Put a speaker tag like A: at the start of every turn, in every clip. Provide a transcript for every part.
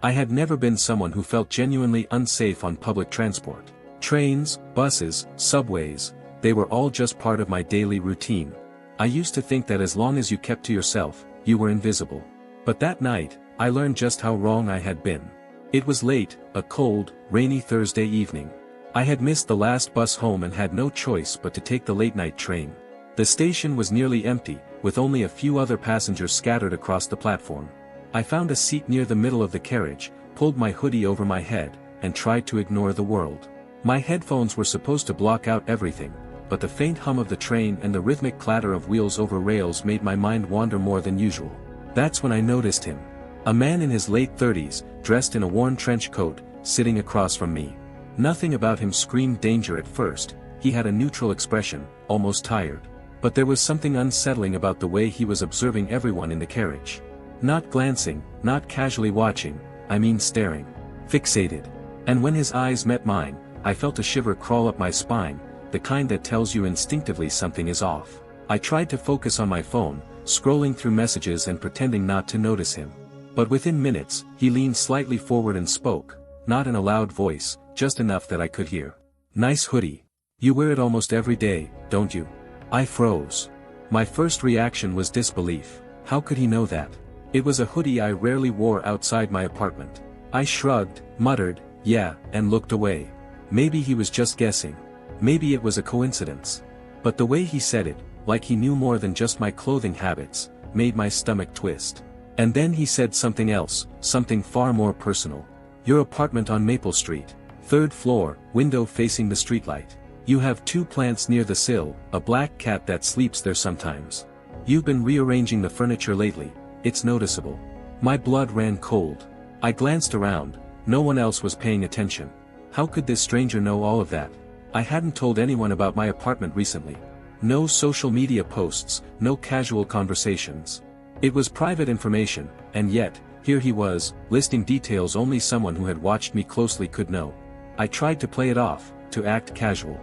A: I had never been someone who felt genuinely unsafe on public transport. Trains, buses, subways, they were all just part of my daily routine. I used to think that as long as you kept to yourself, you were invisible. But that night, I learned just how wrong I had been. It was late, a cold, rainy Thursday evening. I had missed the last bus home and had no choice but to take the late-night train. The station was nearly empty, with only a few other passengers scattered across the platform. I found a seat near the middle of the carriage, pulled my hoodie over my head, and tried to ignore the world. My headphones were supposed to block out everything, but the faint hum of the train and the rhythmic clatter of wheels over rails made my mind wander more than usual. That's when I noticed him. A man in his late 30s, dressed in a worn trench coat, sitting across from me. Nothing about him screamed danger at first. He had a neutral expression, almost tired. But there was something unsettling about the way he was observing everyone in the carriage. Not glancing, not casually watching, I mean staring. Fixated. And when his eyes met mine, I felt a shiver crawl up my spine, the kind that tells you instinctively something is off. I tried to focus on my phone, scrolling through messages and pretending not to notice him. But within minutes, he leaned slightly forward and spoke, not in a loud voice, just enough that I could hear. "Nice hoodie. You wear it almost every day, don't you?" I froze. My first reaction was disbelief. How could he know that? It was a hoodie I rarely wore outside my apartment. I shrugged, muttered, "Yeah," and looked away. Maybe he was just guessing. Maybe it was a coincidence. But the way he said it, like he knew more than just my clothing habits, made my stomach twist. And then he said something else, something far more personal. "Your apartment on Maple Street. 3rd floor, window facing the streetlight. You have 2 plants near the sill, a black cat that sleeps there sometimes. You've been rearranging the furniture lately, it's noticeable." My blood ran cold. I glanced around, no one else was paying attention. How could this stranger know all of that? I hadn't told anyone about my apartment recently. No social media posts, no casual conversations. It was private information, and yet, here he was, listing details only someone who had watched me closely could know. I tried to play it off, to act casual.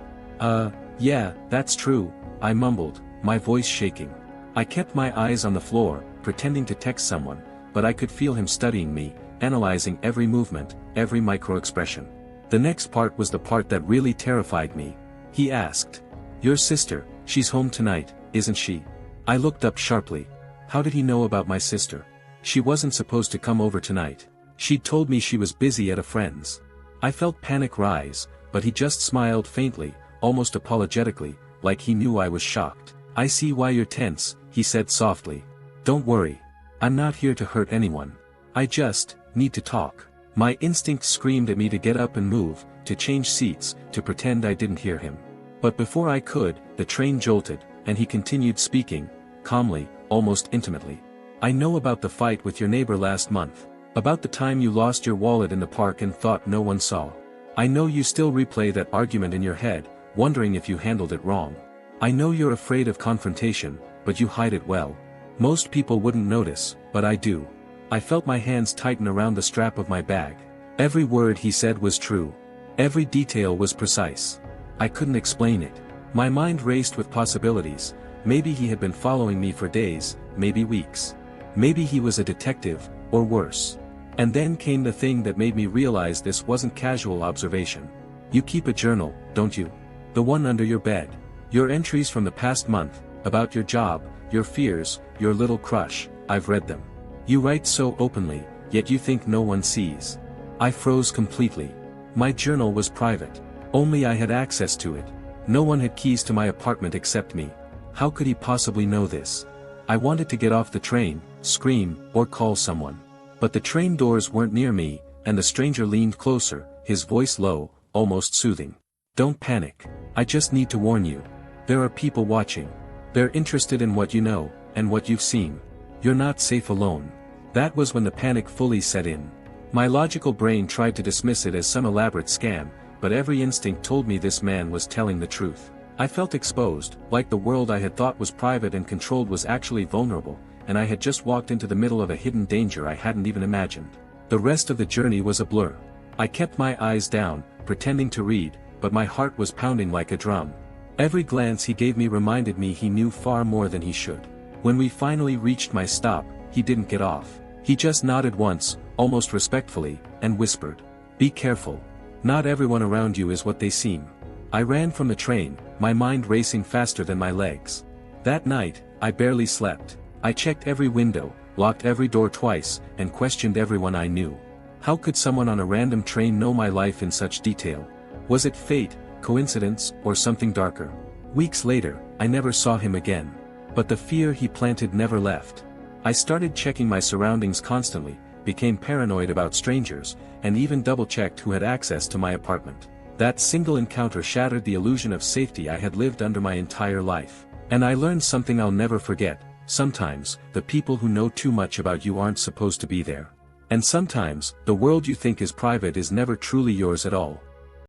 A: Yeah, that's true," I mumbled, my voice shaking. I kept my eyes on the floor, pretending to text someone, but I could feel him studying me, analyzing every movement, every micro-expression. The next part was the part that really terrified me. He asked, "Your sister, she's home tonight, isn't she?" I looked up sharply. How did he know about my sister? She wasn't supposed to come over tonight. She'd told me she was busy at a friend's. I felt panic rise, but he just smiled faintly, almost apologetically, like he knew I was shocked. "I see why you're tense," he said softly. "Don't worry. I'm not here to hurt anyone. I just need to talk." My instinct screamed at me to get up and move, to change seats, to pretend I didn't hear him. But before I could, the train jolted, and he continued speaking, calmly, almost intimately. "I know about the fight with your neighbor last month. About the time you lost your wallet in the park and thought no one saw. I know you still replay that argument in your head, wondering if you handled it wrong. I know you're afraid of confrontation, but you hide it well. Most people wouldn't notice, but I do." I felt my hands tighten around the strap of my bag. Every word he said was true. Every detail was precise. I couldn't explain it. My mind raced with possibilities. Maybe he had been following me for days, maybe weeks. Maybe he was a detective, or worse. And then came the thing that made me realize this wasn't casual observation. "You keep a journal, don't you? The one under your bed. Your entries from the past month, about your job, your fears, your little crush, I've read them. You write so openly, yet you think no one sees." I froze completely. My journal was private. Only I had access to it. No one had keys to my apartment except me. How could he possibly know this? I wanted to get off the train, scream, or call someone. But the train doors weren't near me, and the stranger leaned closer, his voice low, almost soothing. "Don't panic. I just need to warn you. There are people watching. They're interested in what you know, and what you've seen. You're not safe alone." That was when the panic fully set in. My logical brain tried to dismiss it as some elaborate scam, but every instinct told me this man was telling the truth. I felt exposed, like the world I had thought was private and controlled was actually vulnerable, and I had just walked into the middle of a hidden danger I hadn't even imagined. The rest of the journey was a blur. I kept my eyes down, pretending to read, but my heart was pounding like a drum. Every glance he gave me reminded me he knew far more than he should. When we finally reached my stop, he didn't get off. He just nodded once, almost respectfully, and whispered, "Be careful. Not everyone around you is what they seem." I ran from the train, my mind racing faster than my legs. That night, I barely slept. I checked every window, locked every door twice, and questioned everyone I knew. How could someone on a random train know my life in such detail? Was it fate, coincidence, or something darker? Weeks later, I never saw him again. But the fear he planted never left. I started checking my surroundings constantly, became paranoid about strangers, and even double-checked who had access to my apartment. That single encounter shattered the illusion of safety I had lived under my entire life. And I learned something I'll never forget: sometimes, the people who know too much about you aren't supposed to be there. And sometimes, the world you think is private is never truly yours at all.